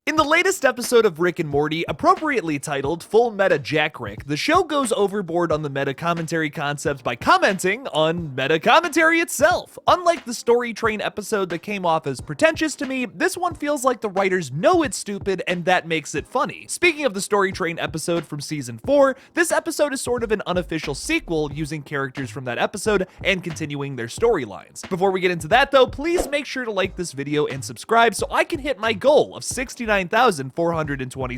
In the latest episode of Rick and Morty, appropriately titled Full Meta JackRick, the show goes overboard on the meta commentary concept by commenting on meta commentary itself. Unlike the Story Train episode that came off as pretentious to me, this one feels like the writers know it's stupid and that makes it funny. Speaking of the Story Train episode from season 4, this episode is sort of an unofficial sequel using characters from that episode and continuing their storylines. Before we get into that though, please make sure to like this video and subscribe so I can hit my goal of 69,420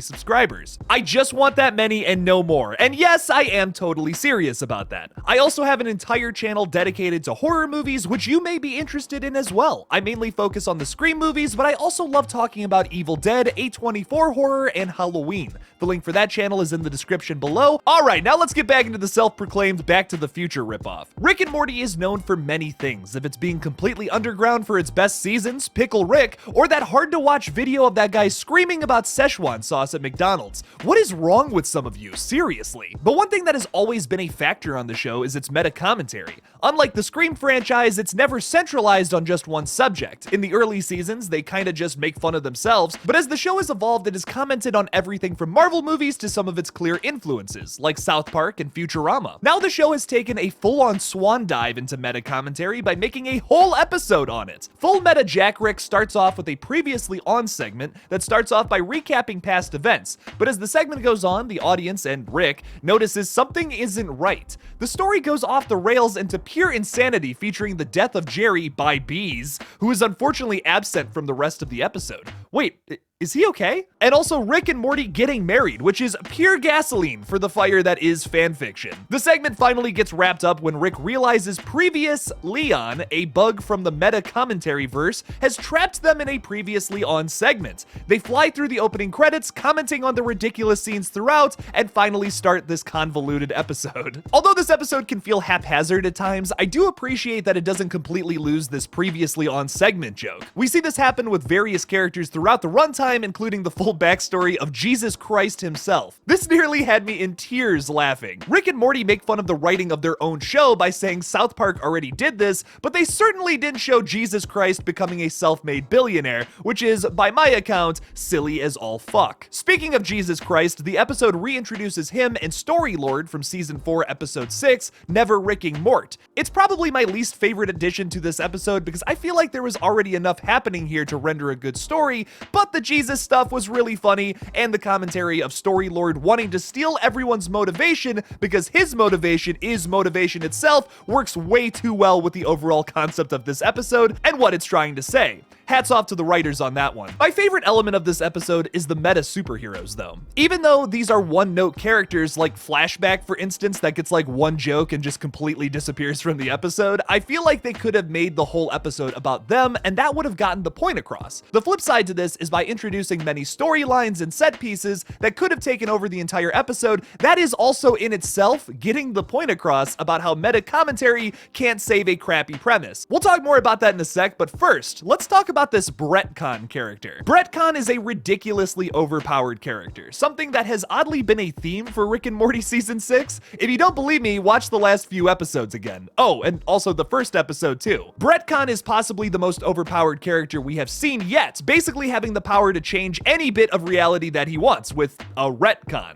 subscribers. I just want that many and no more. And yes, I am totally serious about that. I also have an entire channel dedicated to horror movies, which you may be interested in as well. I mainly focus on the Scream movies, but I also love talking about Evil Dead, A24 horror, and Halloween. The link for that channel is in the description below. Alright, now let's get back into the self-proclaimed Back to the Future ripoff. Rick and Morty is known for many things, if it's being completely underground for its best seasons, Pickle Rick, or that hard-to-watch video of that guy screaming about Szechuan sauce at McDonald's. What is wrong with some of you? Seriously. But one thing that has always been a factor on the show is its meta-commentary. Unlike the Scream franchise, it's never centralized on just one subject. In the early seasons, they kinda just make fun of themselves, but as the show has evolved, it has commented on everything from Marvel movies to some of its clear influences, like South Park and Futurama. Now the show has taken a full-on swan dive into meta-commentary by making a whole episode on it. Full Meta JackRick starts off with a previously on segment that starts off by recapping past events, but as the segment goes on, the audience and Rick notices something isn't right. The story goes off the rails into pure insanity, featuring the death of Jerry by bees, who is unfortunately absent from the rest of the episode. Wait, is he okay? And also Rick and Morty getting married, which is pure gasoline for the fire that is fanfiction. The segment finally gets wrapped up when Rick realizes previous Leon, a bug from the meta commentary verse, has trapped them in a previously on segment. They fly through the opening credits, commenting on the ridiculous scenes throughout, and finally start this convoluted episode. Although this episode can feel haphazard at times, I do appreciate that it doesn't completely lose this previously on segment joke. We see this happen with various characters throughout the runtime, including the full backstory of Jesus Christ himself. This nearly had me in tears laughing. Rick and Morty make fun of the writing of their own show by saying South Park already did this, but they certainly didn't show Jesus Christ becoming a self-made billionaire, which is, by my account, silly as all fuck. Speaking of Jesus Christ, the episode reintroduces him and Story Lord from season 4, episode 6, Never Ricking Mort. It's probably my least favorite addition to this episode because I feel like there was already enough happening here to render a good story, but the Jesus stuff was really funny, and the commentary of Story Lord wanting to steal everyone's motivation because his motivation is motivation itself works way too well with the overall concept of this episode and what it's trying to say. Hats off to the writers on that one. My favorite element of this episode is the meta superheroes though. Even though these are one-note characters like Flashback for instance that gets like one joke and just completely disappears from the episode, I feel like they could have made the whole episode about them and that would have gotten the point across. The flip side to this is by introducing many storylines and set pieces that could have taken over the entire episode, that is also in itself getting the point across about how meta commentary can't save a crappy premise. We'll talk more about that in a sec, but first, let's talk about this Bretcon character. Bretcon is a ridiculously overpowered character, something that has oddly been a theme for Rick and Morty season 6. If you don't believe me, watch the last few episodes again. Oh, and also the first episode too. Bretcon is possibly the most overpowered character we have seen yet, basically having the power to change any bit of reality that he wants with a retcon.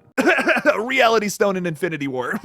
Reality Stone in Infinity War.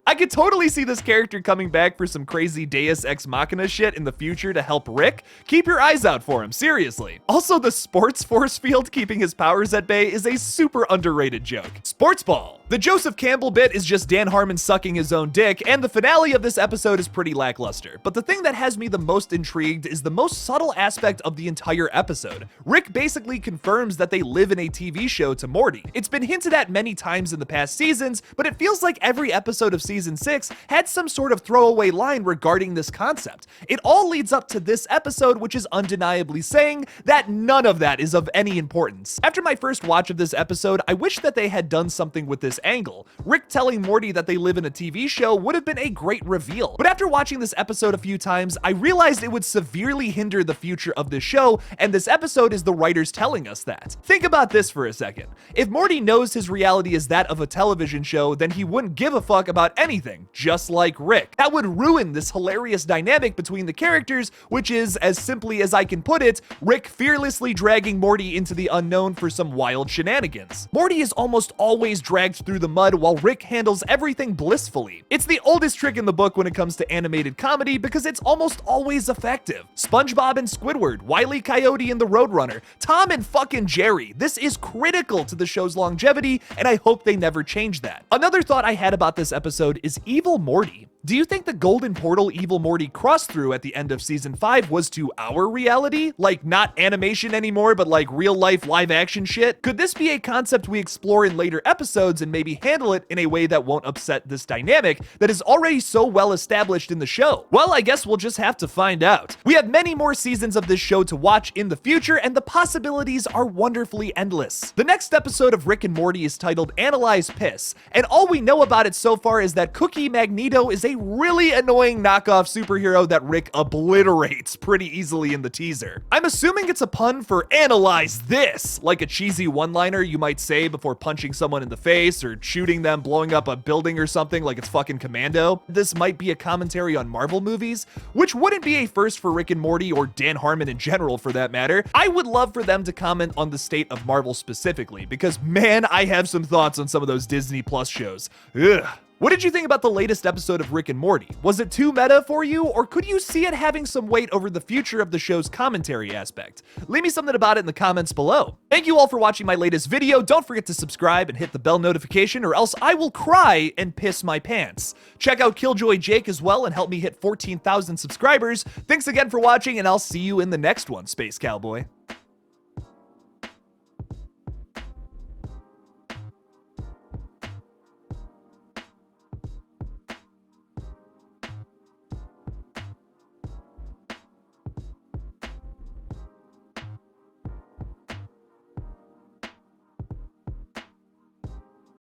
I could totally see this character coming back for some crazy Deus Ex Machina shit in the future to help Rick. Keep your eyes out for him, seriously. Also, the sports force field keeping his powers at bay is a super underrated joke. Sports ball. The Joseph Campbell bit is just Dan Harmon sucking his own dick, and the finale of this episode is pretty lackluster. But the thing that has me the most intrigued is the most subtle aspect of the entire episode. Rick basically confirms that they live in a TV show to Morty. It's been hinted at many times in the past seasons, but it feels like every episode of season 6 had some sort of throwaway line regarding this concept. It all leads up to this episode, which is undeniably saying that none of that is of any importance. After my first watch of this episode, I wish that they had done something with this angle. Rick telling Morty that they live in a TV show would have been a great reveal. But after watching this episode a few times, I realized it would severely hinder the future of this show, and this episode is the writers telling us that. Think about this for a second. If Morty knows his reality reality is that of a television show, then he wouldn't give a fuck about anything, just like Rick. That would ruin this hilarious dynamic between the characters, which is, as simply as I can put it, Rick fearlessly dragging Morty into the unknown for some wild shenanigans. Morty is almost always dragged through the mud while Rick handles everything blissfully. It's the oldest trick in the book when it comes to animated comedy because it's almost always effective. SpongeBob and Squidward, Wile E. Coyote and the Roadrunner, Tom and fucking Jerry. This is critical to the show's longevity, and I hope they never change that. Another thought I had about this episode is Evil Morty. Do you think the golden portal Evil Morty crossed through at the end of season 5 was to our reality? Like, not animation anymore, but like real life live action shit? Could this be a concept we explore in later episodes and maybe handle it in a way that won't upset this dynamic that is already so well established in the show? Well, I guess we'll just have to find out. We have many more seasons of this show to watch in the future, and the possibilities are wonderfully endless. The next episode of Rick and Morty is titled Analyze Piss, and all we know about it so far is that Cookie Magneto is a really annoying knockoff superhero that Rick obliterates pretty easily in the teaser. I'm assuming it's a pun for analyze this, like a cheesy one-liner you might say before punching someone in the face or shooting them, blowing up a building or something like it's fucking Commando. This might be a commentary on Marvel movies, which wouldn't be a first for Rick and Morty or Dan Harmon in general for that matter. I would love for them to comment on the state of Marvel specifically, because man, I have some thoughts on some of those Disney Plus shows. Ugh. What did you think about the latest episode of Rick and Morty? Was it too meta for you, or could you see it having some weight over the future of the show's commentary aspect? Leave me something about it in the comments below. Thank you all for watching my latest video. Don't forget to subscribe and hit the bell notification, or else I will cry and piss my pants. Check out Killjoy Jake as well and help me hit 14,000 subscribers. Thanks again for watching, and I'll see you in the next one, Space Cowboy.